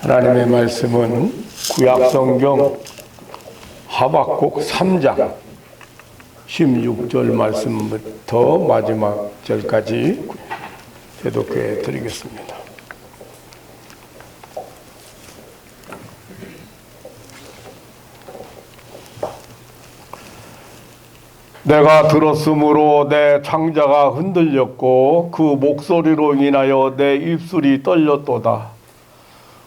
하나님의 말씀은 구약성경 하박국 3장 16절 말씀부터 마지막 절까지 대독해 드리겠습니다. 내가 들었으므로 내 창자가 흔들렸고 그 목소리로 인하여 내 입술이 떨렸도다.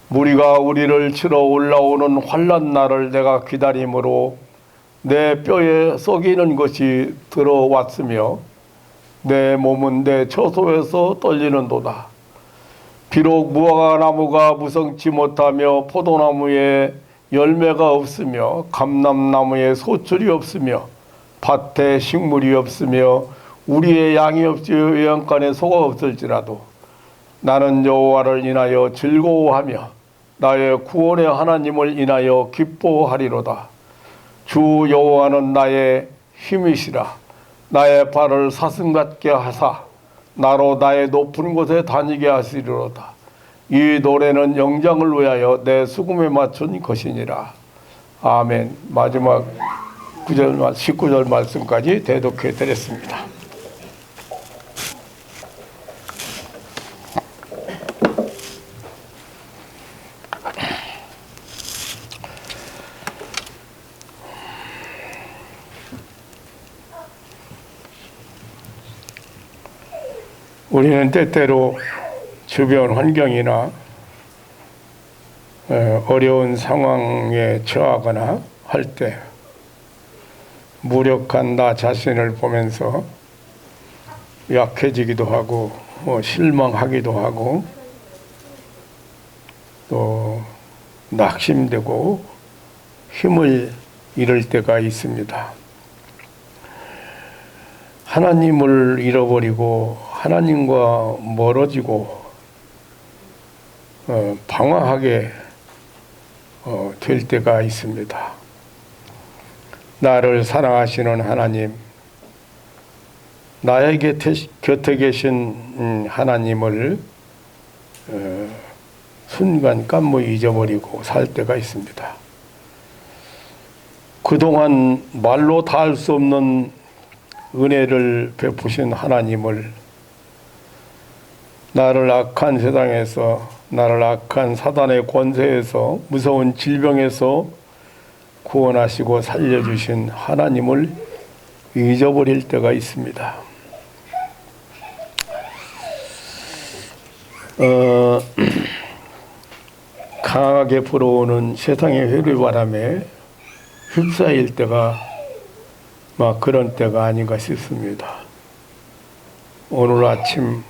무리가 우리를 치러 올라오는 환난 날을 내가 기다림으로 내 뼈에 썩이는 것이 들어왔으며 내 몸은 내 처소에서 떨리는도다. 비록 무화과나무가 무성치 못하며 포도나무에 열매가 없으며 감람나무에 소출이 없으며 밭에 식물이 없으며 우리의 양이 없이 외양간에 소가 없을지라도 나는 여호와를 인하여 즐거워하며 나의 구원의 하나님을 인하여 기뻐하리로다. 주 여호와는 나의 힘이시라. 나의 발을 사슴같게 하사 나로 나의 높은 곳에 다니게 하시리로다. 이 노래는 영장을 위하여 내 수금에 맞춘 것이니라. 아멘. 마지막 19절 말씀까지 대독해 드렸습니다. 우리는 때때로 주변 환경이나 어려운 상황에 처하거나 할 때 무력한 나 자신을 보면서 약해지기도 하고 실망하기도 하고 또 낙심되고 힘을 잃을 때가 있습니다. 하나님을 잃어버리고 하나님과 멀어지고 방황하게 될 때가 있습니다. 나를 사랑하시는 하나님, 나의 곁에 계신 하나님을 순간 까무이 잊어버리고 살 때가 있습니다. 그동안 말로 다 할 수 없는 은혜를 베푸신 하나님을 나를 악한 세상에서, 나를 악한 사단의 권세에서, 무서운 질병에서 구원하시고 살려주신 하나님을 잊어버릴 때가 있습니다. 강하게 불어오는 세상의 회류바람에 휩싸일 때가 막 그런 때가 아닌가 싶습니다. 오늘 아침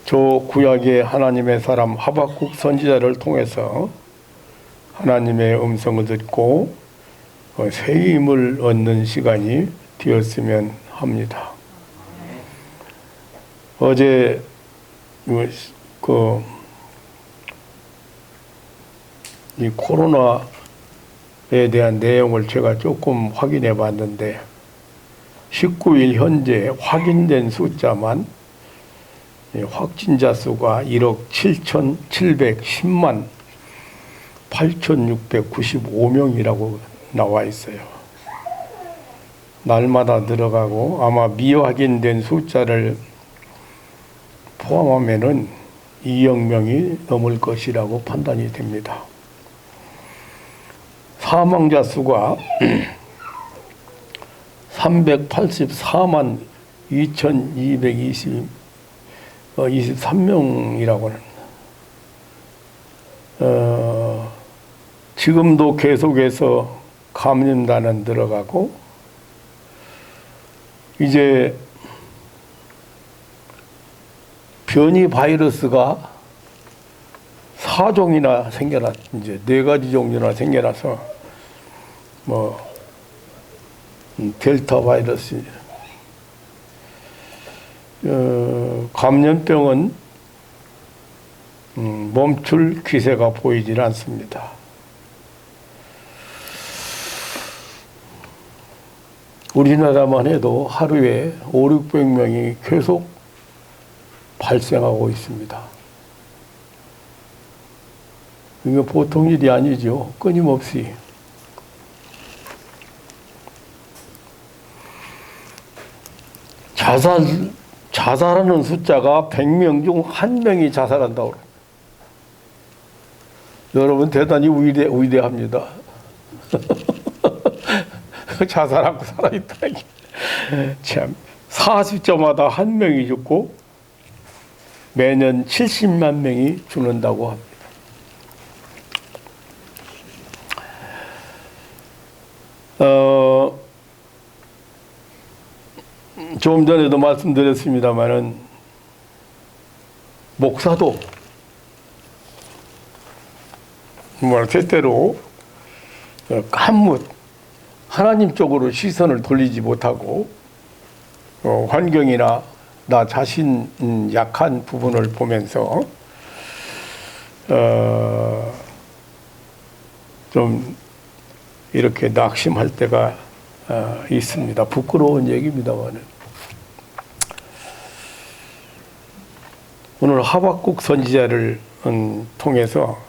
저 구약의 하나님의 사람 하박국 선지자를 통해서 하나님의 음성을 듣고 새 힘을 얻는 시간이 되었으면 합니다. 어제 이 코로나에 대한 내용을 제가 조금 확인해 봤는데 19일 현재 확인된 숫자만 확진자 수가 1억 7,710만 8,695명이라고 나와 있어요. 날마다 늘어가고 아마 미확인된 숫자를 포함하면은 2억 명이 넘을 것이라고 판단이 됩니다. 사망자 수가 384만 2,223명이라고는 지금도 계속해서 감염자는 늘어가고 이제 변이 바이러스가 4종이나 생겨났, 이제 4가지 종류나 생겨나서 델타 바이러스, 감염병은 멈출 기세가 보이질 않습니다. 우리나라만 해도 하루에 500~600명이 계속 발생하고 있습니다. 이거 보통 일이 아니죠. 끊임없이. 자살하는 숫자가 100명 중 1명이 자살한다고. 여러분 대단히 위대합니다. 자살하고 살아있다. 참 40조마다 1명이 죽고 매년 70만 명이 죽는다고 합니다. 좀 전에도 말씀드렸습니다마는 목사도 때때로 간묻 하나님 쪽으로 시선을 돌리지 못하고 환경이나 나 자신 약한 부분을 보면서 좀 이렇게 낙심할 때가 있습니다. 부끄러운 얘기입니다만은. 오늘 하박국 선지자를 통해서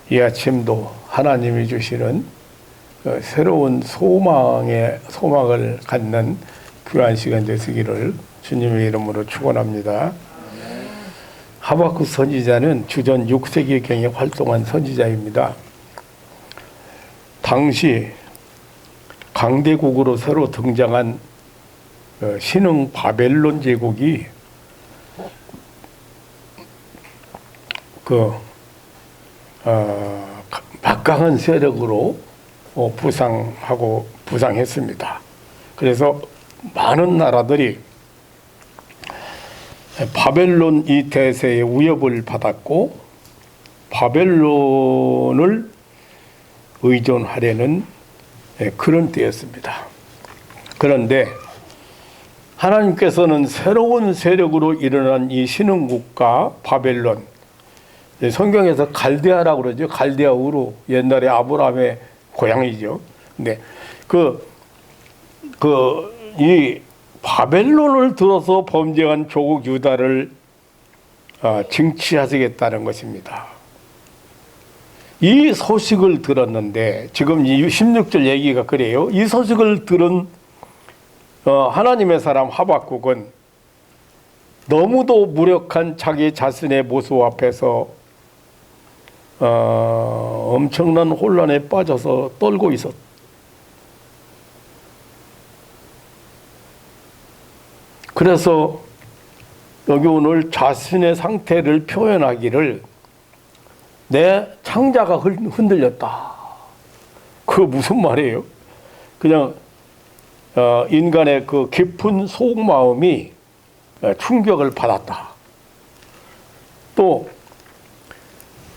이 아침도 하나님이 주시는 새로운 소망을 갖는 귀한 시간 되시기를 주님의 이름으로 축원합니다. 하박국 선지자는 주전 6세기경에 활동한 선지자입니다. 당시 강대국으로 새로 등장한 신흥 바벨론 제국이 막강한 세력으로 부상했습니다. 그래서 많은 나라들이 바벨론 이 대세의 위협을 받았고 바벨론을 의존하려는 그런 때였습니다. 그런데 하나님께서는 새로운 세력으로 일어난 이 신흥국가 바벨론, 성경에서 갈대아라고 그러죠. 갈대아 우루, 옛날에 아브라함의 고향이죠. 근데 이 바벨론을 들어서 범죄한 조국 유다를 징치하시겠다는 것입니다. 이 소식을 들었는데, 지금 이 16절 얘기가 그래요. 이 소식을 들은 하나님의 사람 하박국은 너무도 무력한 자기 자신의 모습 앞에서 엄청난 혼란에 빠져서 떨고 있었다. 그래서 여기 오늘 자신의 상태를 표현하기를 내 창자가 흔들렸다. 그거 무슨 말이에요? 그냥 인간의 그 깊은 속마음이 충격을 받았다. 또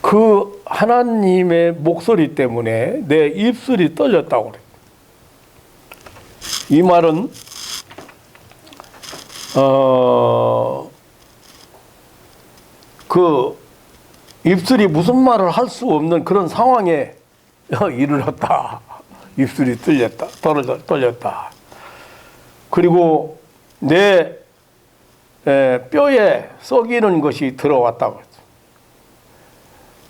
그 하나님의 목소리 때문에 내 입술이 떨렸다고 그래. 이 말은 그 입술이 무슨 말을 할 수 없는 그런 상황에 이르렀다. 입술이 떨렸다. 그리고 내 뼈에 썩이는 것이 들어왔다고 했죠.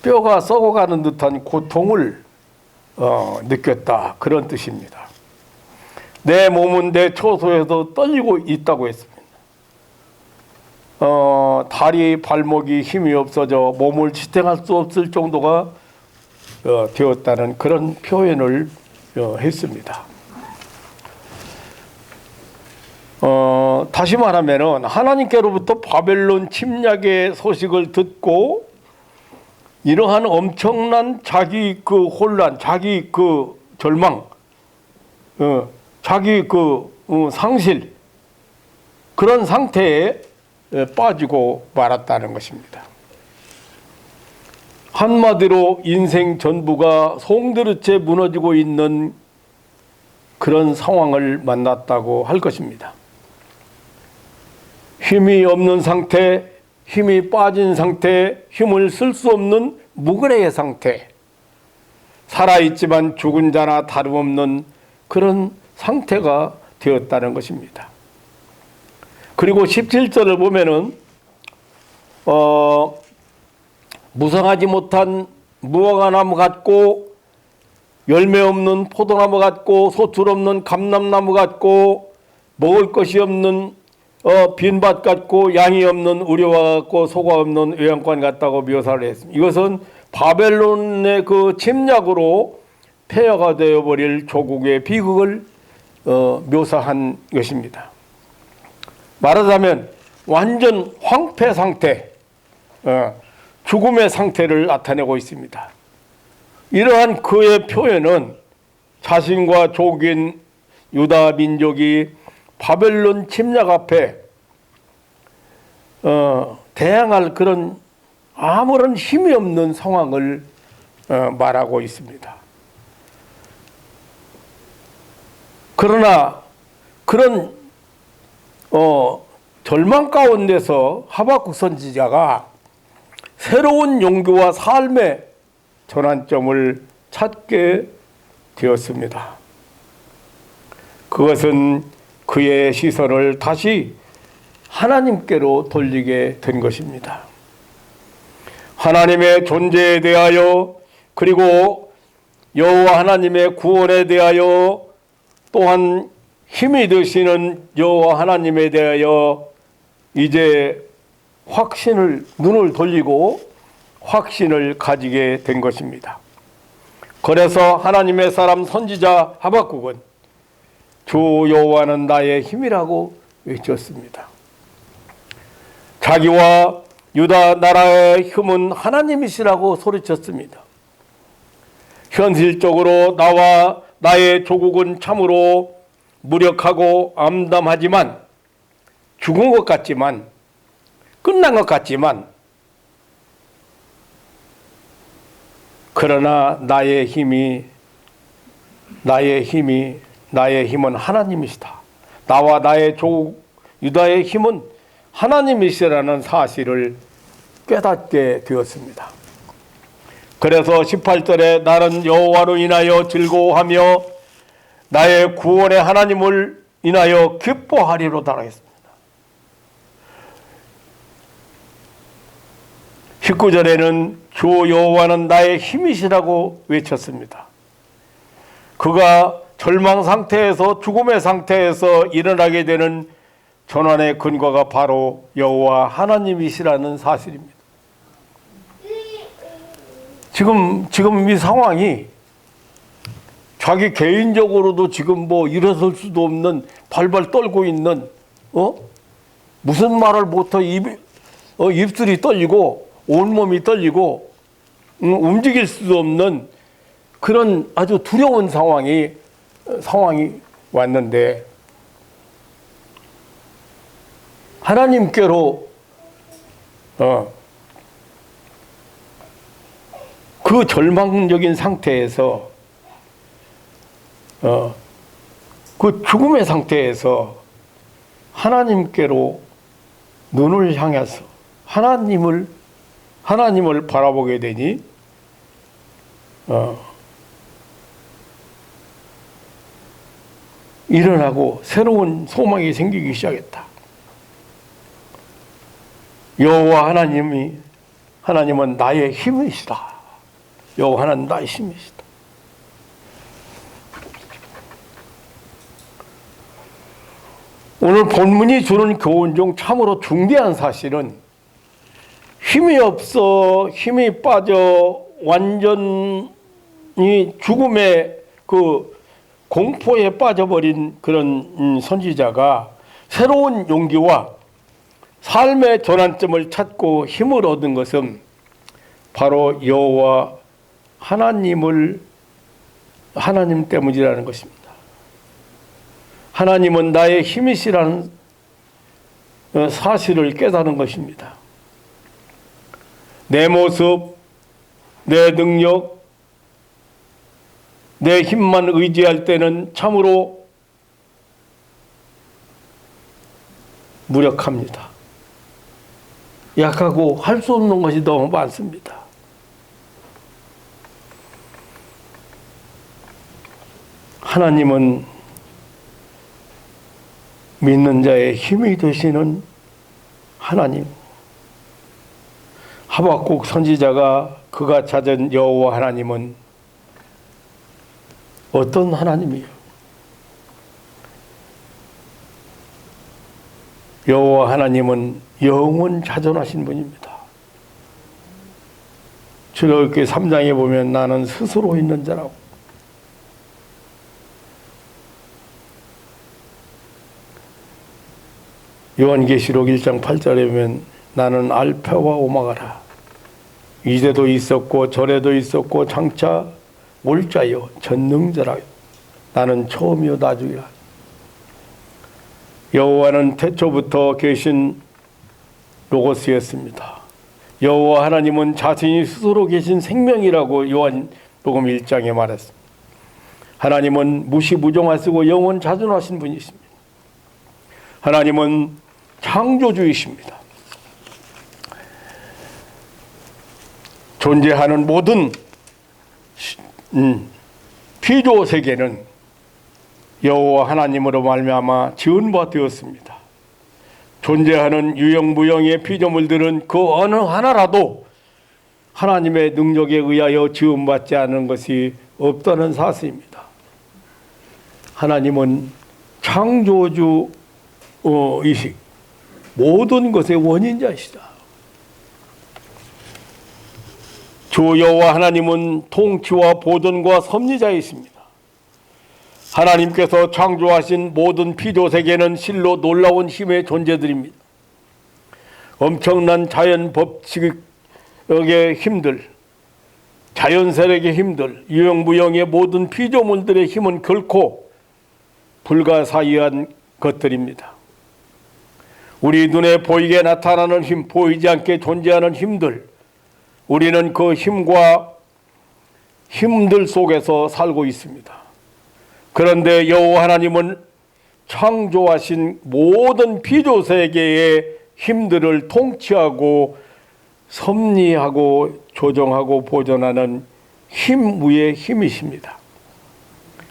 뼈가 썩어가는 듯한 고통을 느꼈다. 그런 뜻입니다. 내 몸은 내 초소에서 떨리고 있다고 했습니다. 다리, 발목이 힘이 없어져 몸을 지탱할 수 없을 정도가 되었다는 그런 표현을 했습니다. 다시 말하면은 하나님께로부터 바벨론 침략의 소식을 듣고 이러한 엄청난 자기 그 혼란, 자기 그 절망, 자기 그 상실, 그런 상태에 빠지고 말았다는 것입니다. 한마디로 인생 전부가 송두리째 무너지고 있는 그런 상황을 만났다고 할 것입니다. 힘이 없는 상태, 힘이 빠진 상태, 힘을 쓸 수 없는 무그레의 상태, 살아있지만 죽은 자나 다름없는 그런 상태가 되었다는 것입니다. 그리고 17절을 보면은 무성하지 못한 무화과나무 같고 열매 없는 포도나무 같고 소출 없는 감람나무 같고 먹을 것이 없는 빈밭 같고 양이 없는 우리와 같고 소가 없는 외양간 같다고 묘사를 했습니다. 이것은 바벨론의 그 침략으로 폐허가 되어버릴 조국의 비극을 묘사한 것입니다. 말하자면 완전 황폐 상태, 죽음의 상태를 나타내고 있습니다. 이러한 그의 표현은 자신과 족인 유다 민족이 바벨론 침략 앞에 대항할 그런 아무런 힘이 없는 상황을 말하고 있습니다. 그러나 그런 절망 가운데서 하박국 선지자가 새로운 용기와 삶의 전환점을 찾게 되었습니다. 그것은 그의 시선을 다시 하나님께로 돌리게 된 것입니다. 하나님의 존재에 대하여 그리고 여호와 하나님의 구원에 대하여 또한 힘이 되시는 여호와 하나님에 대하여 이제 눈을 돌리고 확신을 가지게 된 것입니다. 그래서 하나님의 사람 선지자 하박국은 주 여호와는 나의 힘이라고 외쳤습니다. 자기와 유다 나라의 힘은 하나님이시라고 소리쳤습니다. 현실적으로 나와 나의 조국은 참으로 무력하고 암담하지만 죽은 것 같지만 끝난 것 같지만 그러나 나의 힘은 하나님이시다. 나와 나의 조국 유다의 힘은 하나님이시라는 사실을 깨닫게 되었습니다. 그래서 18절에 나는 여호와로 인하여 즐거워하며 나의 구원의 하나님을 인하여 기뻐하리로다 하겠습니다. 19절에는 주 여호와는 나의 힘이시라고 외쳤습니다. 그가 절망 상태에서 죽음의 상태에서 일어나게 되는 전환의 근거가 바로 여호와 하나님이시라는 사실입니다. 지금 이 상황이 자기 개인적으로도 지금 뭐 일어설 수도 없는 발발 떨고 있는 무슨 말을 못해 입술이 떨리고 온몸이 떨리고 움직일 수도 없는 그런 아주 두려운 상황이 왔는데 하나님께로 그 절망적인 상태에서 그 죽음의 상태에서 하나님께로 눈을 향해서 하나님을 바라보게 되니 일어나고 새로운 소망이 생기기 시작했다. 여호와 하나님은 나의 힘이시다. 여호와 하나님은 나의 힘이시다. 오늘 본문이 주는 교훈 중 참으로 중대한 사실은 힘이 없어 힘이 빠져 완전히 죽음의 그 공포에 빠져버린 그런 선지자가 새로운 용기와 삶의 전환점을 찾고 힘을 얻은 것은 바로 여호와 하나님 때문이라는 것입니다. 하나님은 나의 힘이시라는 사실을 깨닫는 것입니다. 내 모습, 내 능력, 내 힘만 의지할 때는 참으로 무력합니다. 약하고 할 수 없는 것이 너무 많습니다. 하나님은 믿는 자의 힘이 되시는 하나님, 하박국 선지자가 그가 찾은 여호와 하나님은 어떤 하나님이에요? 여호와 하나님은 영원 자존하신 분입니다. 출애굽기 3장에 보면 나는 스스로 있는 자라고. 요한계시록 1장 8절에 보면 나는 알파와 오마가라. 이제도 있었고 전에도 있었고 장차 올 자요 전능자라. 나는 처음이요 나중이라. 여호와는 태초부터 계신 로고스였습니다. 여호와 하나님은 자신이 스스로 계신 생명이라고 요한복음 1장에 말했습니다. 하나님은 무시무종하시고 영원 자존하신 분이십니다. 하나님은 창조주이십니다. 존재하는 모든 피조 세계는 여호와 하나님으로 말미암아 지은 바 되었습니다. 존재하는 유형무형의 피조물들은 그 어느 하나라도 하나님의 능력에 의하여 지음받지 않은 것이 없다는 사실입니다. 하나님은 창조주이시 모든 것의 원인자이시다. 주 여호와 하나님은 통치와 보존과 섭리자이십니다. 하나님께서 창조하신 모든 피조세계는 실로 놀라운 힘의 존재들입니다. 엄청난 자연 법칙의 힘들, 자연세력의 힘들, 유형무형의 모든 피조물들의 힘은 결코 불가사의한 것들입니다. 우리 눈에 보이게 나타나는 힘, 보이지 않게 존재하는 힘들, 우리는 그 힘들 속에서 살고 있습니다. 그런데 여호와 하나님은 창조하신 모든 피조세계의 힘들을 통치하고 섭리하고 조정하고 보존하는 힘 위의 힘이십니다.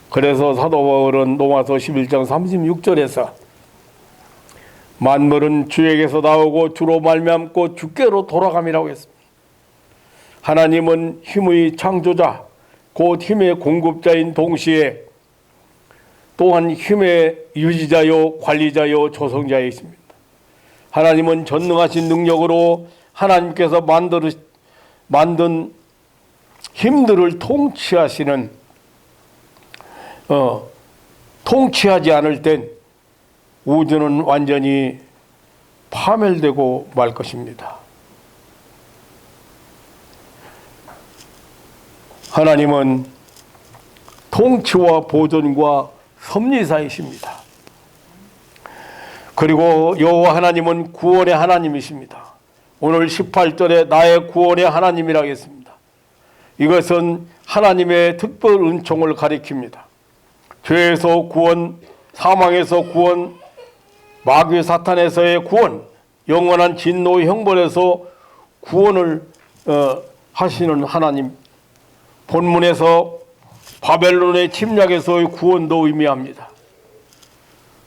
그래서 사도 바울은 로마서 11장 36절에서 만물은 주에게서 나오고 주로 말미암고 주께로 돌아감이라고 했습니다. 하나님은 힘의 창조자, 곧 힘의 공급자인 동시에 또한 힘의 유지자요 관리자요 조성자이십니다. 하나님은 전능하신 능력으로 하나님께서 만든 힘들을 통치하시는 통치하지 않을 땐 우주는 완전히 파멸되고 말 것입니다. 하나님은 통치와 보존과 섭리사이십니다. 그리고 여호와 하나님은 구원의 하나님이십니다. 오늘 18절에 나의 구원의 하나님이라고 했습니다. 이것은 하나님의 특별 은총을 가리킵니다. 죄에서 구원, 사망에서 구원, 마귀 사탄에서의 구원, 영원한 진노의 형벌에서 구원을 하시는 하나님. 본문에서 바벨론의 침략에서의 구원도 의미합니다.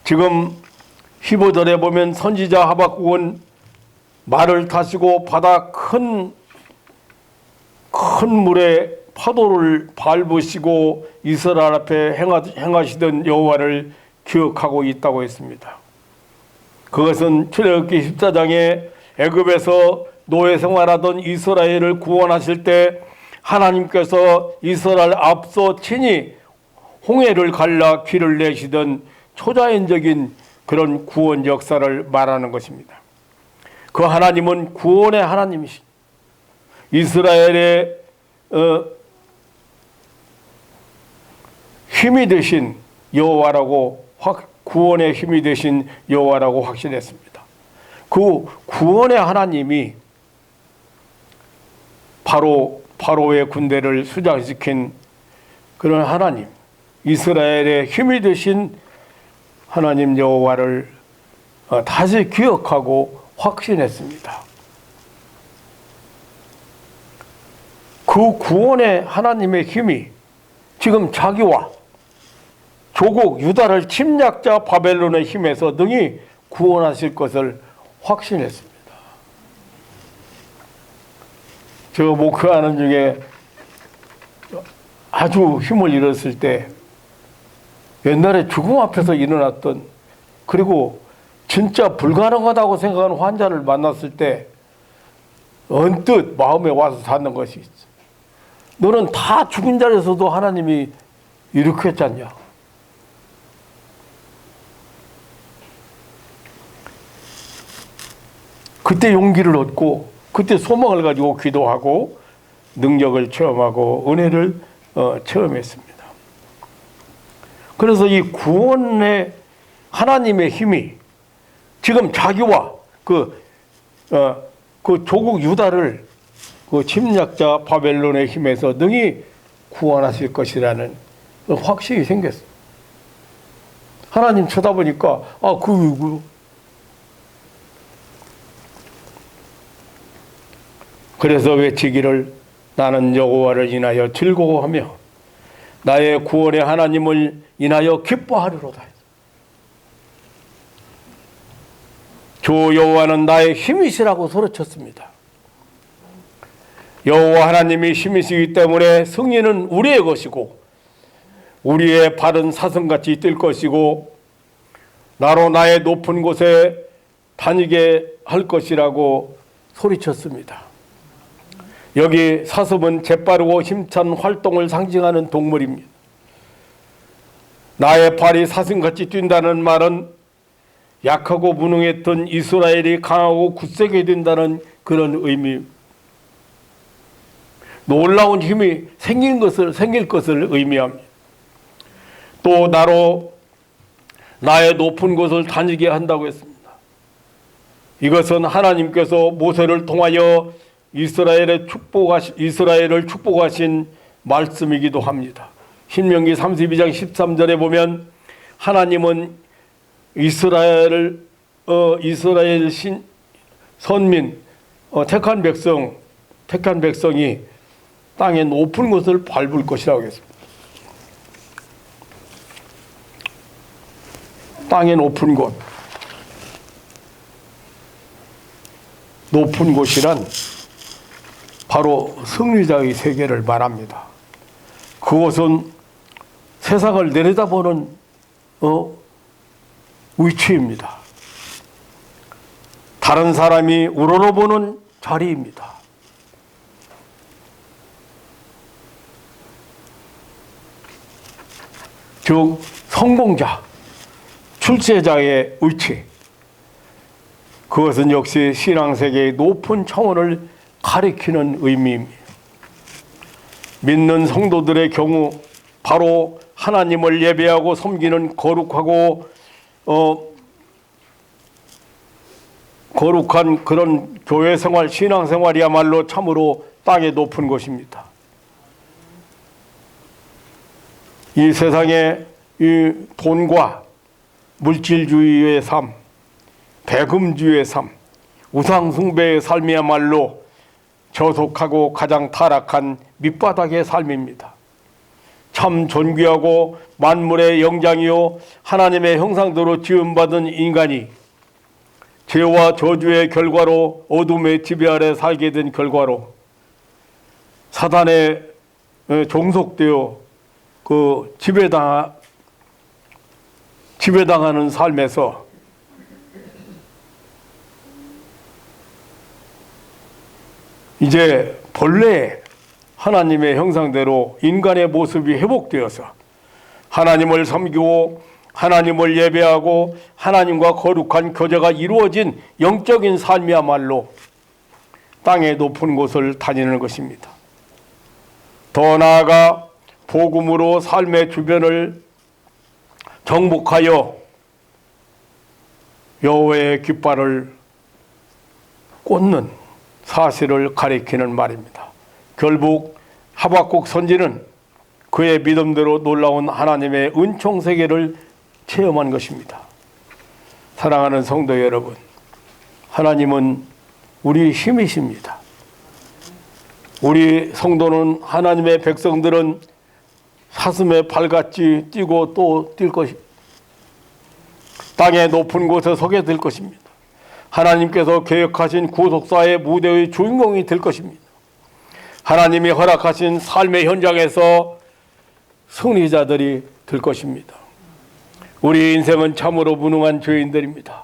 지금 15절에 보면 선지자 하박국은 말을 타시고 바다 큰 물에 파도를 밟으시고 이스라엘 앞에 행하시던 여호와를 기억하고 있다고 했습니다. 그것은 출애굽기 14장에 애굽에서 노예 생활하던 이스라엘을 구원하실 때 하나님께서 이스라엘 앞서 친히 홍해를 갈라 길을 내시던 초자연적인 그런 구원 역사를 말하는 것입니다. 그 하나님은 구원의 하나님이십니다. 이스라엘의 힘이 되신 여호와라고 구원의 힘이 되신 여호와라고 확신했습니다. 그 구원의 하나님이 바로 바로의 군대를 수장시킨 그런 하나님, 이스라엘의 힘이 되신 하나님 여호와를 다시 기억하고 확신했습니다. 그 구원의 하나님의 힘이 지금 자기와 조국 유다를 침략자 바벨론의 힘에서 능히 구원하실 것을 확신했습니다. 저 목회하는 중에 아주 힘을 잃었을 때 옛날에 죽음 앞에서 일어났던, 그리고 진짜 불가능하다고 생각하는 환자를 만났을 때 언뜻 마음에 와서 닿는 것이 있어. 너는 다 죽은 자리에서도 하나님이 이렇게 했잖냐. 그때 용기를 얻고, 그때 소망을 가지고 기도하고 능력을 체험하고 은혜를 체험했습니다. 그래서 이 구원의 하나님의 힘이 지금 자기와 그 조국 유다를 그 침략자 바벨론의 힘에서 능히 구원하실 것이라는 확신이 생겼어요. 하나님 쳐다보니까 그래서 외치기를 나는 여호와를 인하여 즐거워하며 나의 구원의 하나님을 인하여 기뻐하리로다. 주 여호와는 나의 힘이시라고 소리쳤습니다. 여호와 하나님이 힘이시기 때문에 승리는 우리의 것이고 우리의 발은 사슴같이 뛸 것이고 나로 나의 높은 곳에 다니게 할 것이라고 소리쳤습니다. 여기 사슴은 재빠르고 힘찬 활동을 상징하는 동물입니다. 나의 발이 사슴같이 뛴다는 말은 약하고 무능했던 이스라엘이 강하고 굳세게 된다는 그런 의미, 놀라운 힘이 생길 것을 의미합니다. 또 나로 나의 높은 곳을 다니게 한다고 했습니다. 이것은 하나님께서 모세를 통하여 이스라엘을 축복하신 말씀이기도 합니다. 신명기 32장 13절에 보면 하나님은 이스라엘 선민 택한 백성이 땅의 높은 곳을 밟을 것이라고 했습니다. 땅의 높은 곳. 높은 곳이란 바로 승리자의 세계를 말합니다. 그곳은 세상을 내려다보는 위치입니다. 다른 사람이 우러러보는 자리입니다. 즉 성공자, 출세자의 위치. 그것은 역시 신앙세계의 높은 차원을 가리키는 의미입니다. 믿는 성도들의 경우 바로 하나님을 예배하고 섬기는 거룩한 그런 교회 생활, 신앙 생활이야말로 참으로 땅의 높은 곳입니다. 이 세상에 이 돈과 물질주의의 삶, 배금주의의 삶, 우상숭배의 삶이야말로 저속하고 가장 타락한 밑바닥의 삶입니다. 참 존귀하고 만물의 영장이요 하나님의 형상대로 지음받은 인간이 죄와 저주의 결과로 어둠의 지배 아래 살게 된 결과로 사단에 종속되어 그 지배당하는 삶에서 이제 본래 하나님의 형상대로 인간의 모습이 회복되어서 하나님을 섬기고 하나님을 예배하고 하나님과 거룩한 교제가 이루어진 영적인 삶이야말로 땅의 높은 곳을 다니는 것입니다. 더 나아가 복음으로 삶의 주변을 정복하여 여호와의 깃발을 꽂는 사실을 가리키는 말입니다. 결국 하박국 선지는 그의 믿음대로 놀라운 하나님의 은총 세계를 체험한 것입니다. 사랑하는 성도 여러분, 하나님은 우리 힘이십니다. 우리 성도는 하나님의 백성들은 사슴의 발같이 뛰고 또 뛸 것입니다. 땅의 높은 곳에 서게 될 것입니다. 하나님께서 계획하신 구속사의 무대의 주인공이 될 것입니다. 하나님이 허락하신 삶의 현장에서 승리자들이 될 것입니다. 우리 인생은 참으로 무능한 죄인들입니다.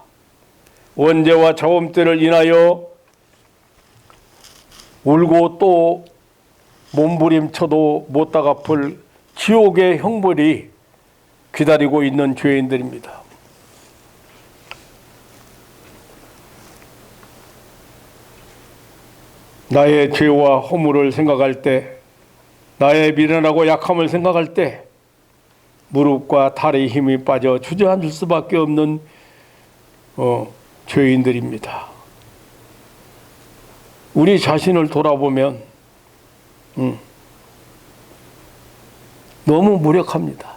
원죄와 자범죄를 인하여 울고 또 몸부림쳐도 못다 갚을 지옥의 형벌이 기다리고 있는 죄인들입니다. 나의 죄와 허물을 생각할 때, 나의 미련하고 약함을 생각할 때 무릎과 팔의 힘이 빠져 주저앉을 수밖에 없는 죄인들입니다. 우리 자신을 돌아보면 너무 무력합니다.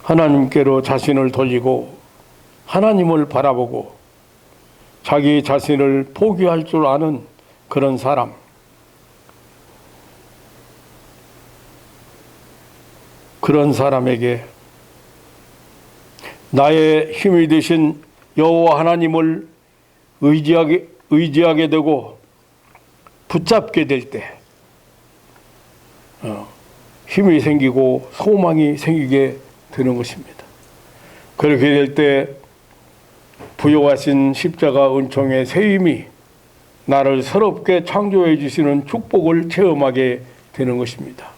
하나님께로 자신을 돌리고 하나님을 바라보고 자기 자신을 포기할 줄 아는 그런 사람, 그런 사람에게 나의 힘이 되신 여호와 하나님을 의지하게 되고 붙잡게 될 때 힘이 생기고 소망이 생기게 되는 것입니다. 그렇게 될 때 부여하신 십자가 은총의 새 힘이 나를 새롭게 창조해 주시는 축복을 체험하게 되는 것입니다.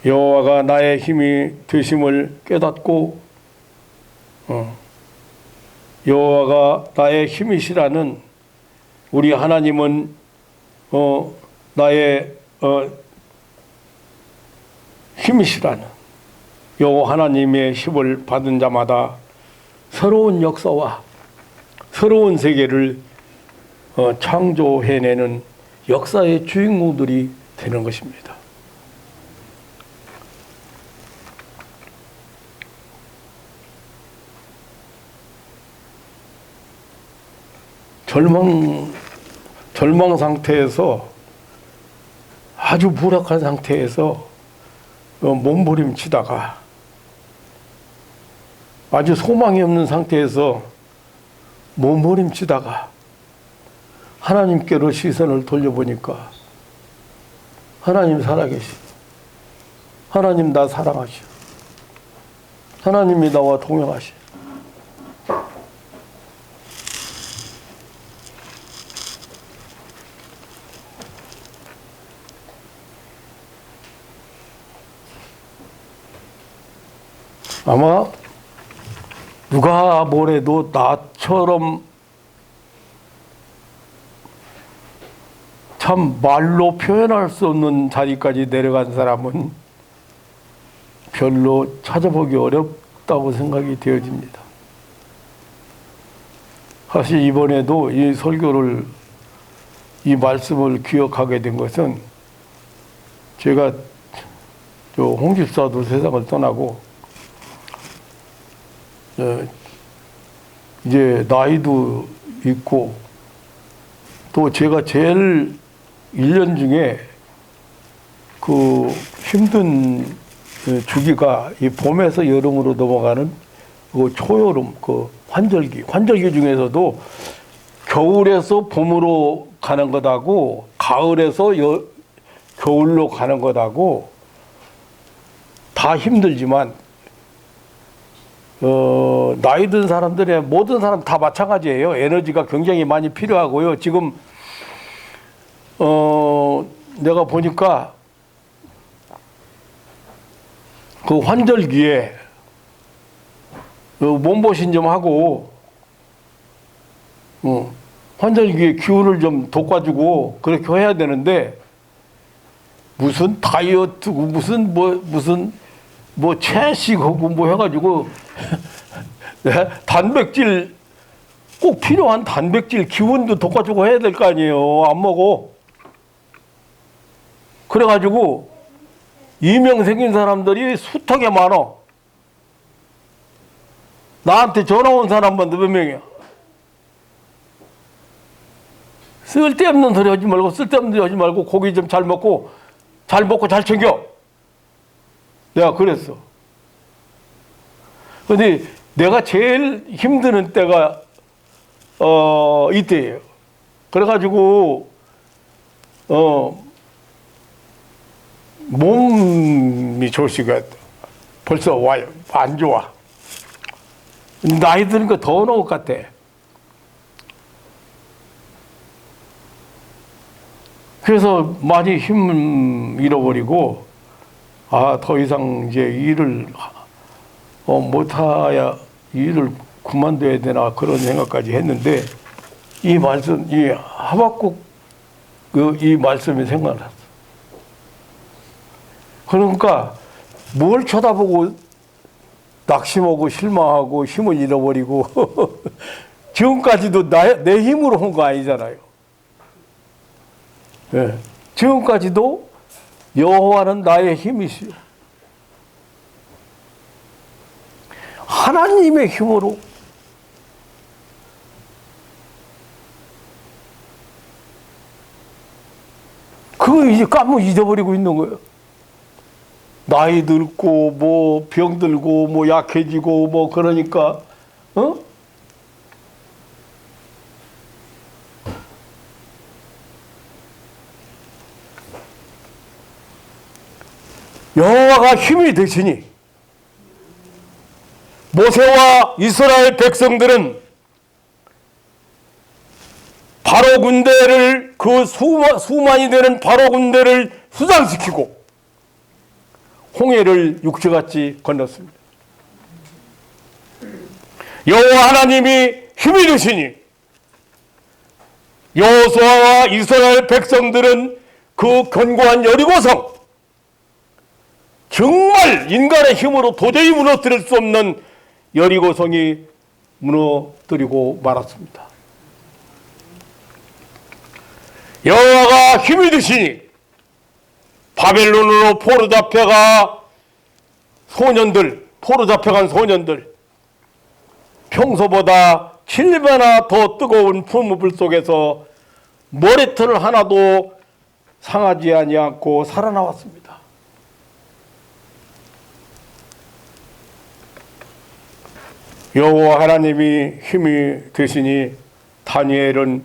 여호와가 나의 힘이 되심을 깨닫고 여호와가 나의 힘이시라는, 우리 하나님은 나의 힘이시라는 여호와 하나님의 힘을 받은 자마다 새로운 역사와 새로운 세계를 창조해내는 역사의 주인공들이 되는 것입니다. 절망 상태에서, 아주 무력한 상태에서 몸부림치다가 아주 소망이 없는 상태에서 몸부림치다가 하나님께로 시선을 돌려보니까 하나님 살아계시고, 하나님 나 사랑하시고, 하나님이 나와 동행하시고, 아마 누가 뭐래도 나처럼 참 말로 표현할 수 없는 자리까지 내려간 사람은 별로 찾아보기 어렵다고 생각이 되어집니다. 사실 이번에도 이 설교를, 이 말씀을 기억하게 된 것은, 제가 홍 집사도 세상을 떠나고 이제 나이도 있고, 또 제가 제일 1년 중에 그 힘든 주기가 이 봄에서 여름으로 넘어가는 그 초여름, 그 환절기 중에서도 겨울에서 봄으로 가는 것하고 가을에서 겨울로 가는 것하고 다 힘들지만 나이 든 사람들의 모든 사람 다 마찬가지예요. 에너지가 굉장히 많이 필요하고요. 지금 내가 보니까 그 환절기에 몸보신 좀 하고 환절기에 기운을 좀 돋궈주고 그렇게 해야 되는데, 무슨 다이어트고 무슨 채식하고 뭐 해가지고 단백질, 꼭 필요한 단백질 기운도 돋궈주고 해야 될 거 아니에요. 안 먹어. 그래가지고 이명 생긴 사람들이 숱하게 많아. 나한테 전화 온 사람만 몇 명이야. 쓸데없는 소리 하지 말고 고기 좀 잘 먹고 잘 챙겨. 내가 그랬어. 근데 내가 제일 힘드는 때가 이때예요. 그래가지고 몸이 조시가 벌써 와요. 안 좋아. 나이 드니까 더 오는 것 같아. 그래서 많이 힘을 잃어버리고, 더 이상 이제 일을 못해야 일을 그만둬야 되나 그런 생각까지 했는데, 이 말씀, 이 하박국 이 말씀이 생각났어. 그러니까 뭘 쳐다보고 낙심하고 실망하고 힘을 잃어버리고 지금까지도 내 힘으로 한 거 아니잖아요. 네. 지금까지도 여호와는 나의 힘이시오. 하나님의 힘으로 그거 이제 까먹 잊어버리고 있는 거예요. 나이 들고 뭐 병들고 뭐 약해지고 뭐 그러니까 여호와가 힘이 되시니 모세와 이스라엘 백성들은 바로 군대를 그 수만이 되는 바로 군대를 수장시키고 홍해를 육지같이 건넜습니다. 여호와 하나님이 힘이 되시니 여호수아와 이스라엘 백성들은 그 견고한 여리고성, 정말 인간의 힘으로 도저히 무너뜨릴 수 없는 여리고성이 무너뜨리고 말았습니다. 여호와가 힘이 되시니 바벨론으로 포로 잡혀간 소년들 평소보다 7배나 더 뜨거운 풀무불 속에서 머리털 하나도 상하지 아니하고 살아나왔습니다. 여호와 하나님이 힘이 되시니 다니엘은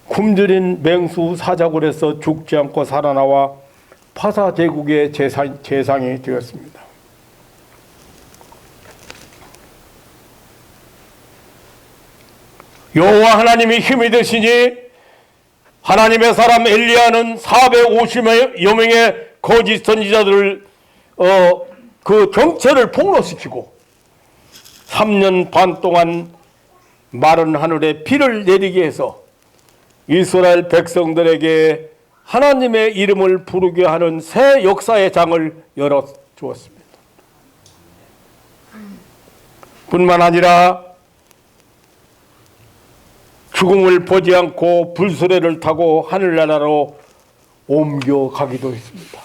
굶주린 맹수 사자굴에서 죽지 않고 살아나와 파사 제국의 재상이 되었습니다. 여호와 하나님이 힘이 되시니 하나님의 사람 엘리야는 450여 명의 거짓 선지자들을 그 정체를 폭로시키고 3년 반 동안 마른 하늘에 비를 내리게 해서 이스라엘 백성들에게 하나님의 이름을 부르게 하는 새 역사의 장을 열어주었습니다. 뿐만 아니라 죽음을 보지 않고 불수레를 타고 하늘나라로 옮겨가기도 했습니다.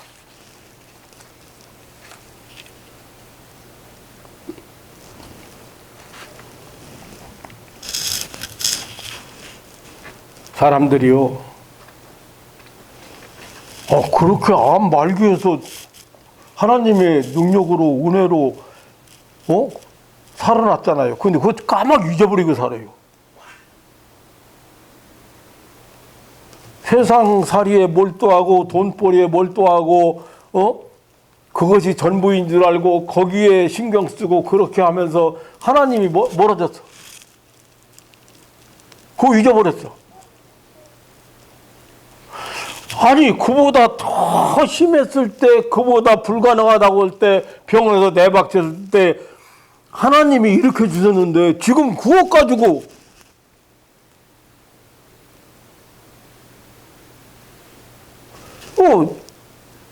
사람들이요, 그렇게 암 말기에서 하나님의 능력으로 은혜로 살아났잖아요. 근데 그거 까맣게 잊어버리고 살아요. 세상살이에 몰두하고 돈벌이에 몰두하고 그것이 전부인 줄 알고 거기에 신경 쓰고 그렇게 하면서 하나님이 멀어졌어. 그거 잊어버렸어. 아니, 그보다 더 심했을 때, 그보다 불가능하다고 할 때, 병원에서 내박쳤을 때 하나님이 일으켜 주셨는데 지금 그것 가지고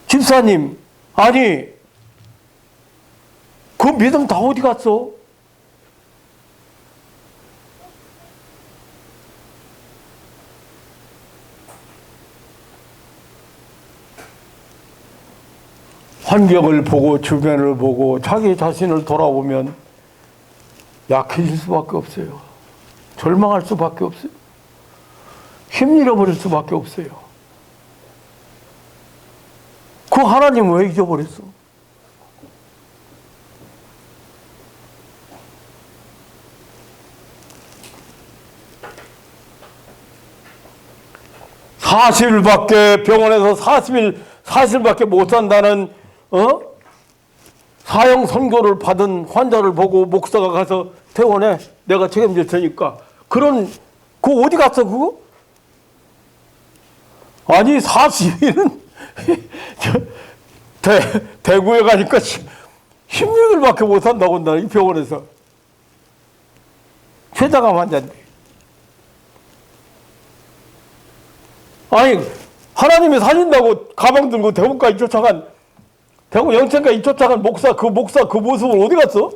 집사님, 아니 그 믿음 다 어디 갔어? 환경을 보고 주변을 보고 자기 자신을 돌아보면 약해질 수밖에 없어요. 절망할 수밖에 없어요. 힘 잃어버릴 수밖에 없어요. 그 하나님 왜 잊어버렸어? 40일밖에 병원에서 40일밖에 못 산다는 사형 선고를 받은 환자를 보고 목사가 가서 퇴원해, 내가 책임질 테니까. 그거 어디 갔어 그거? 아니 40일은 대구에 가니까 16일밖에 못 산다고 한다, 이 병원에서. 폐자감 환자인데. 아니 하나님이 살린다고 가방 들고 대구까지 쫓아간, 대구 영천까지 쫓아간 그 모습은 어디 갔어?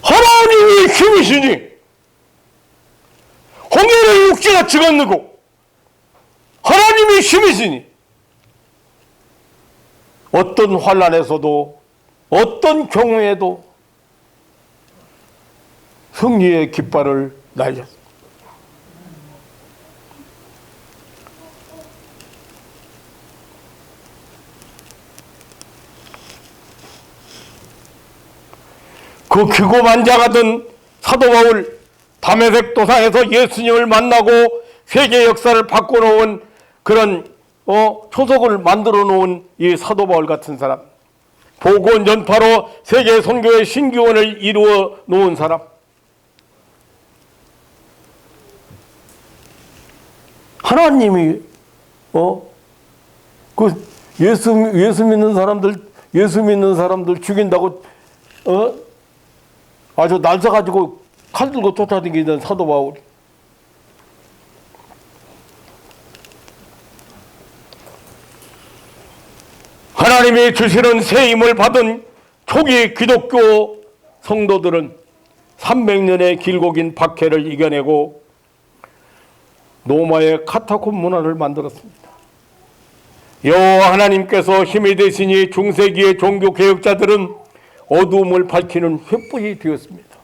하나님이 힘이시니 홍해를 육지같이 건너고 하나님이 힘이시니 어떤 환난에서도 어떤 경우에도 승리의 깃발을 날렸습니다. 그 기고만장하던 사도 바울, 다메섹 도상에서 예수님을 만나고 세계 역사를 바꿔놓은 그런 초석을 만들어 놓은 이 사도 바울 같은 사람, 복음 전파로 세계 선교의 신기원을 이루어 놓은 사람, 하나님이 그 예수 믿는 사람들 죽인다고 아주 날 서가지고 칼 들고 쫓아다니던 사도 바울, 하나님이 주시는 새 힘을 받은 초기 기독교 성도들은 300년의 길고 긴 박해를 이겨내고 로마의 카타콤 문화를 만들었습니다. 여호와 하나님께서 힘이 되시니 중세기의 종교 개혁자들은 어두움을 밝히는 횃불이 되었습니다.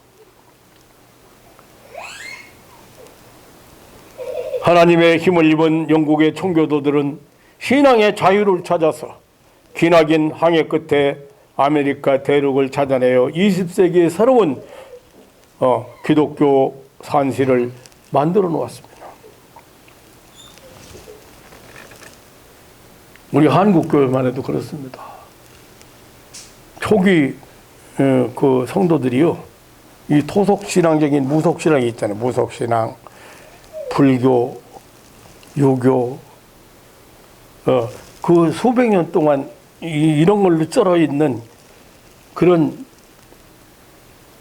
하나님의 힘을 입은 영국의 청교도들은 신앙의 자유를 찾아서 기나긴 항해 끝에 아메리카 대륙을 찾아내어 20세기의 새로운 기독교 산실을 만들어 놓았습니다. 우리 한국교회만 해도 그렇습니다. 초기 그 성도들이요, 이 토속신앙적인 무속신앙이 있잖아요. 무속신앙, 불교, 유교, 그 수백 년 동안 이런 걸로 쩔어 있는 그런,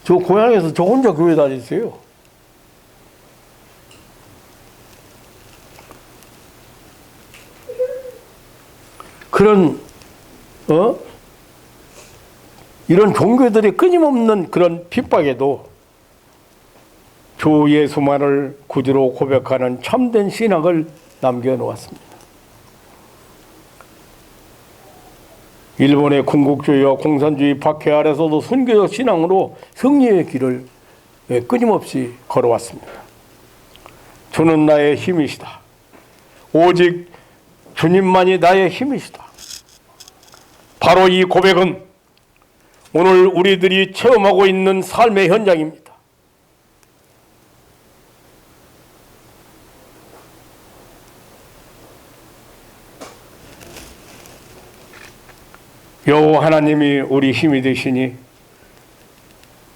저 고향에서 저 혼자 교회 다녔어요. 그런 이런 종교들이 끊임없는 그런 핍박에도 주 예수만을 구주로 고백하는 참된 신앙을 남겨놓았습니다. 일본의 군국주의와 공산주의 박해 아래서도 순교적 신앙으로 승리의 길을 끊임없이 걸어왔습니다. 주는 나의 힘이시다. 오직 주님만이 나의 힘이시다. 바로 이 고백은 오늘 우리들이 체험하고 있는 삶의 현장입니다. 여호와 하나님이 우리 힘이 되시니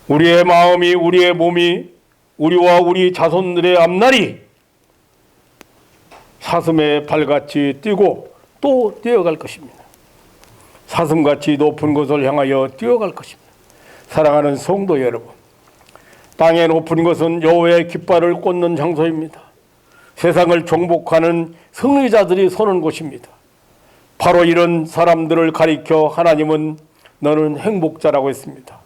우리의 마음이, 우리의 몸이, 우리와 우리 자손들의 앞날이 사슴의 발같이 뛰고 또 뛰어갈 것입니다. 사슴같이 높은 곳을 향하여 뛰어갈 것입니다. 사랑하는 성도 여러분, 땅의 높은 것은 여호와의 깃발을 꽂는 장소입니다. 세상을 정복하는 승리자들이 서는 곳입니다. 바로 이런 사람들을 가리켜 하나님은 너는 행복자라고 했습니다.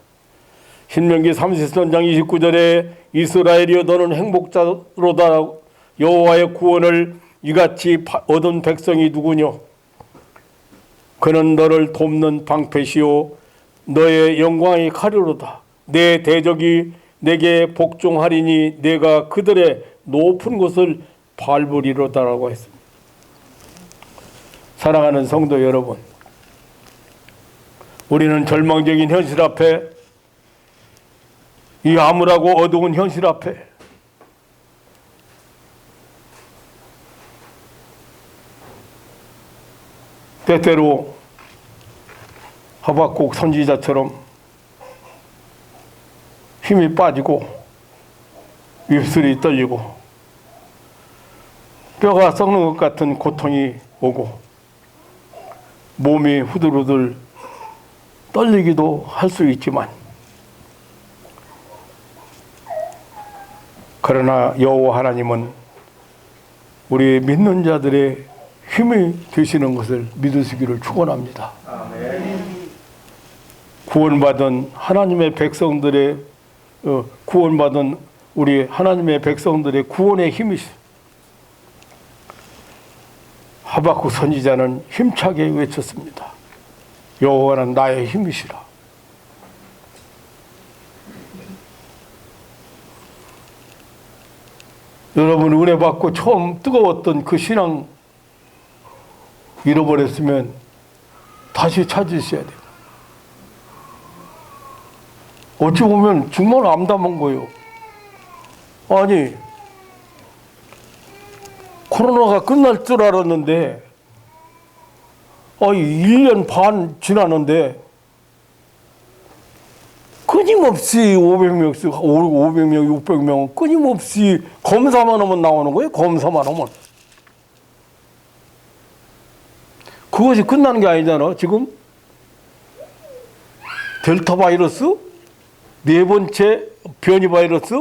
신명기 30장 29절에 이스라엘이여 너는 행복자로다. 여호와의 구원을 이같이 얻은 백성이 누구뇨? 그는 너를 돕는 방패시오 너의 영광이 가리로다. 내 대적이 내게 복종하리니 내가 그들의 높은 곳을 밟으리로다라고 했습니다. 사랑하는 성도 여러분, 우리는 절망적인 현실 앞에, 이 암울하고 어두운 현실 앞에 때때로 하박국 선지자처럼 힘이 빠지고 입술이 떨리고 뼈가 썩는 것 같은 고통이 오고 몸이 후들후들 떨리기도 할 수 있지만, 그러나 여호와 하나님은 우리 믿는 자들의 힘이 되시는 것을 믿으시기를 축원합니다. 구원받은 하나님의 백성들의 구원받은 우리 하나님의 백성들의 구원의 힘이시. 하박국 선지자는 힘차게 외쳤습니다. 여호와는 나의 힘이시라. 여러분, 은혜 받고 처음 뜨거웠던 그 신앙 잃어버렸으면 다시 찾으셔야 돼요. 어찌 보면 정말 암담한 거예요. 아니, 코로나가 끝날 줄 알았는데 1년 반 지났는데 끊임없이 500명씩, 500명, 600명 끊임없이 검사만 하면 나오는 거예요. 검사만 하면. 그것이 끝나는 게 아니잖아. 지금 델타 바이러스, 네 번째 변이 바이러스,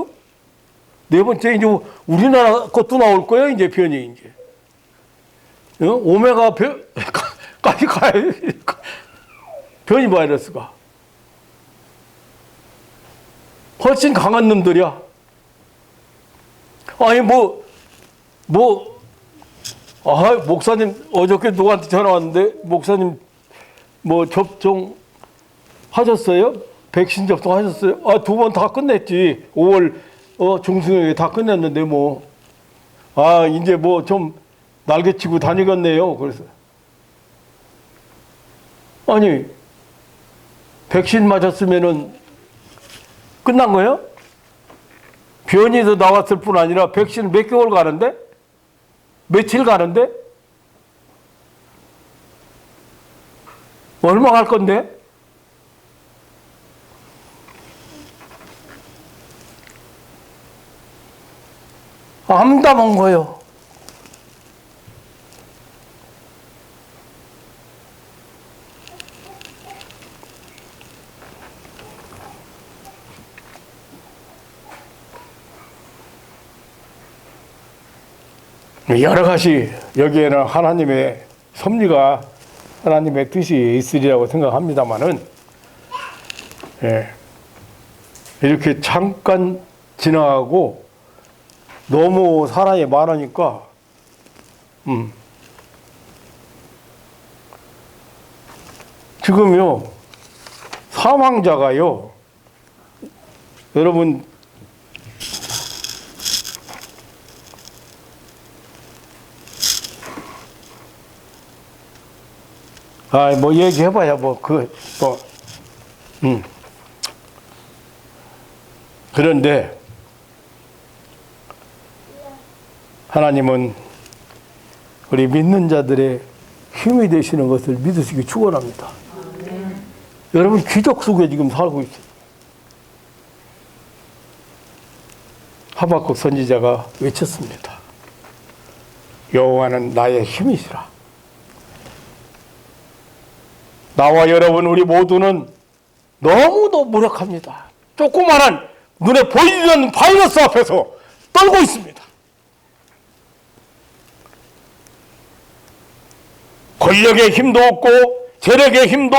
네 번째 이제 우리나라 것도 나올 거예요. 이제 변이 이제 오메가 변까지 가야 변이 바이러스가 훨씬 강한 놈들이야. 아니 목사님 어저께 누구한테 전화 왔는데 목사님 접종 하셨어요? 백신 접종 하셨어요? 2번 다 끝냈지. 5월 중순에 다 끝냈는데 이제 좀 날개치고 다니겠네요. 그래서 아니 백신 맞았으면은 끝난 거예요? 변이도 나왔을 뿐 아니라 백신 몇 개월 가는데? 며칠 가는데? 얼마 갈 건데? 암담한 거예요. 여러 가지 여기에는 하나님의 섭리가 하나님의 뜻이 있으리라고 생각합니다만은, 이렇게 잠깐 지나가고 너무 사람이 많으니까 지금요 사망자가요, 여러분 얘기해봐야 그런데 하나님은 우리 믿는 자들의 힘이 되시는 것을 믿으시기 축원합니다. 여러분 기적 속에 지금 살고 있어요. 하박국 선지자가 외쳤습니다. 여호와는 나의 힘이시라. 나와 여러분 우리 모두는 너무도 무력합니다. 조그마한 눈에 보이지 않는 바이러스 앞에서 떨고 있습니다. 권력의 힘도 없고 재력의 힘도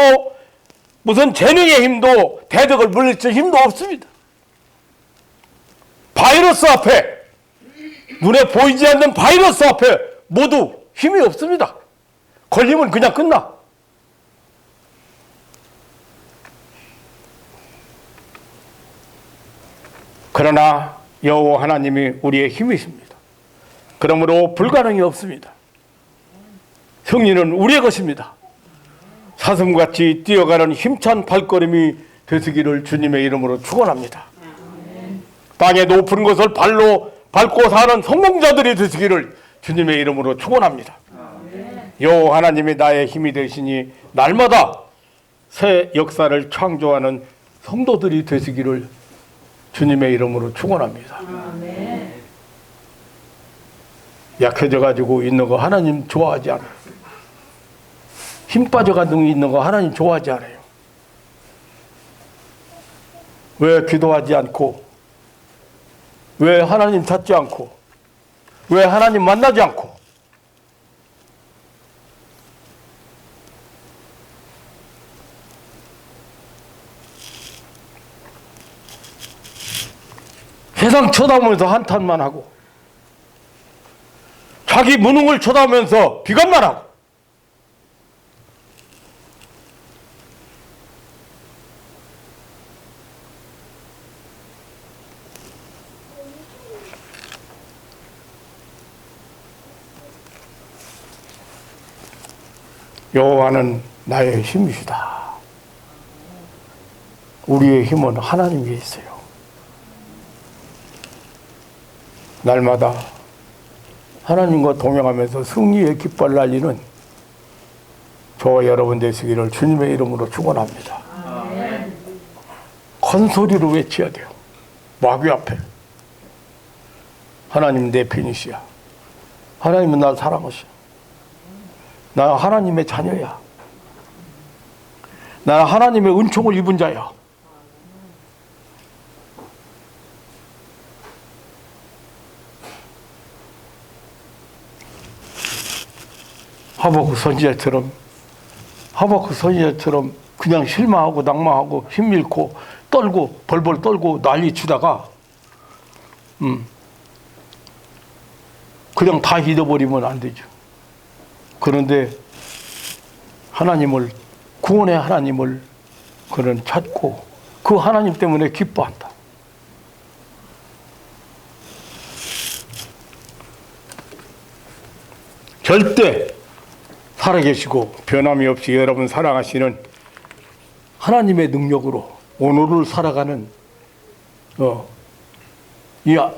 무슨 재능의 힘도 대적을 물리칠 힘도 없습니다. 바이러스 앞에, 눈에 보이지 않는 바이러스 앞에 모두 힘이 없습니다. 걸리면 그냥 끝나. 그러나 여호와 하나님이 우리의 힘이십니다. 그러므로 불가능이 없습니다. 승리는 우리의 것입니다. 사슴같이 뛰어가는 힘찬 발걸음이 되시기를 주님의 이름으로 축원합니다. 땅의 높은 것을 발로 밟고 사는 성공자들이 되시기를 주님의 이름으로 축원합니다. 여호와 하나님이 나의 힘이 되시니 날마다 새 역사를 창조하는 성도들이 되시기를 주님의 이름으로 축원합니다. 약해져 가지고 있는 거 하나님 좋아하지 않아요. 힘 빠져가지고 있는 거 하나님 좋아하지 않아요. 왜 기도하지 않고, 왜 하나님 찾지 않고, 왜 하나님 만나지 않고, 세상 쳐다보면서 한탄만 하고, 자기 무능을 쳐다보면서 비관만 하고, 여호와는 나의 힘이시다. 우리의 힘은 하나님께 있어요. 날마다 하나님과 동행하면서 승리의 깃발 날리는 저와 여러분 되시기를 주님의 이름으로 축원합니다. 큰 소리로 외쳐야 돼요. 마귀 앞에. 하나님 내 편이시야. 하나님은 날 사랑하시오. 나 하나님의 자녀야. 나 하나님의 은총을 입은 자야. 하박국 선지자처럼 그냥 실망하고 낙망하고 힘밀고 떨고 벌벌 떨고 난리 치다가 그냥 다 잊어버리면 안 되죠. 그런데 하나님을, 구원의 하나님을 그는 찾고 그 하나님 때문에 기뻐한다. 절대 살아계시고 변함이 없이 여러분 사랑하시는 하나님의 능력으로 오늘을 살아가는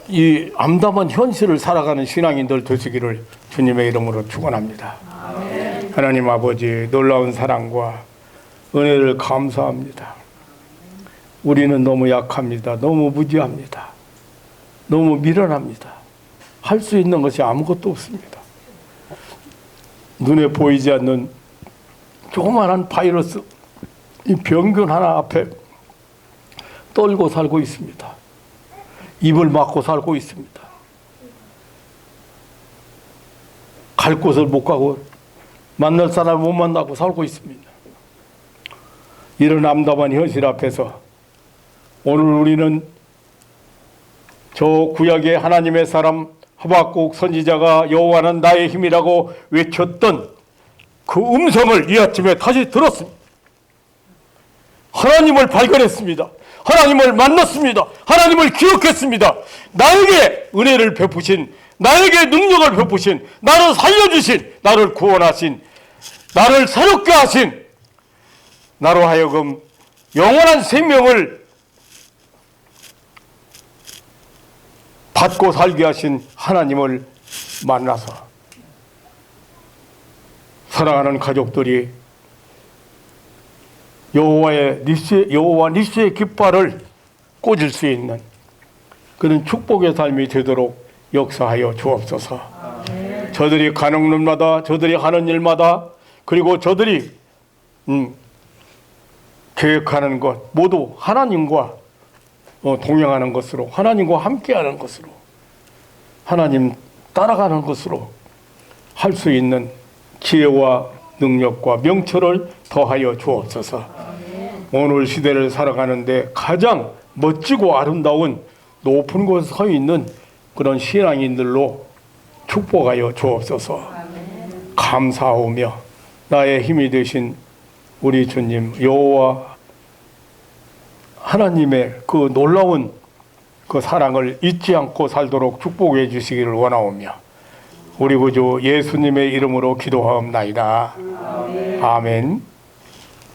이 암담한 현실을 살아가는 신앙인들 되시기를 주님의 이름으로 축원합니다. 하나님 아버지 놀라운 사랑과 은혜를 감사합니다. 우리는 너무 약합니다. 너무 무지합니다. 너무 미련합니다. 할 수 있는 것이 아무것도 없습니다. 눈에 보이지 않는 조그마한 바이러스, 이 병균 하나 앞에 떨고 살고 있습니다. 입을 막고 살고 있습니다. 갈 곳을 못 가고 만날 사람을 못 만나고 살고 있습니다. 이런 암담한 현실 앞에서 오늘 우리는 저 구약의 하나님의 사람 하박국 선지자가 여호와는 나의 힘이라고 외쳤던 그 음성을 이 아침에 다시 들었습니다. 하나님을 발견했습니다. 하나님을 만났습니다. 하나님을 기억했습니다. 나에게 은혜를 베푸신, 나에게 능력을 베푸신, 나를 살려주신, 나를 구원하신, 나를 새롭게 하신, 나로 하여금 영원한 생명을 받고 살게 하신 하나님을 만나서 사랑하는 가족들이 여호와 니스의 깃발을 꽂을 수 있는 그런 축복의 삶이 되도록 역사하여 주옵소서. 저들이 가는 곳마다, 저들이 하는 일마다, 그리고 저들이 계획하는 것 모두 하나님과 동행하는 것으로, 하나님과 함께하는 것으로, 하나님 따라가는 것으로 할 수 있는 지혜와 능력과 명철을 더하여 주옵소서. 오늘 시대를 살아가는데 가장 멋지고 아름다운 높은 곳에 서 있는 그런 신앙인들로 축복하여 주옵소서. 감사하며 나의 힘이 되신 우리 주님 여호와 하나님의 그 놀라운 그 사랑을 잊지 않고 살도록 축복해 주시기를 원하오며 우리 구주 예수님의 이름으로 기도하옵나이다. 아멘.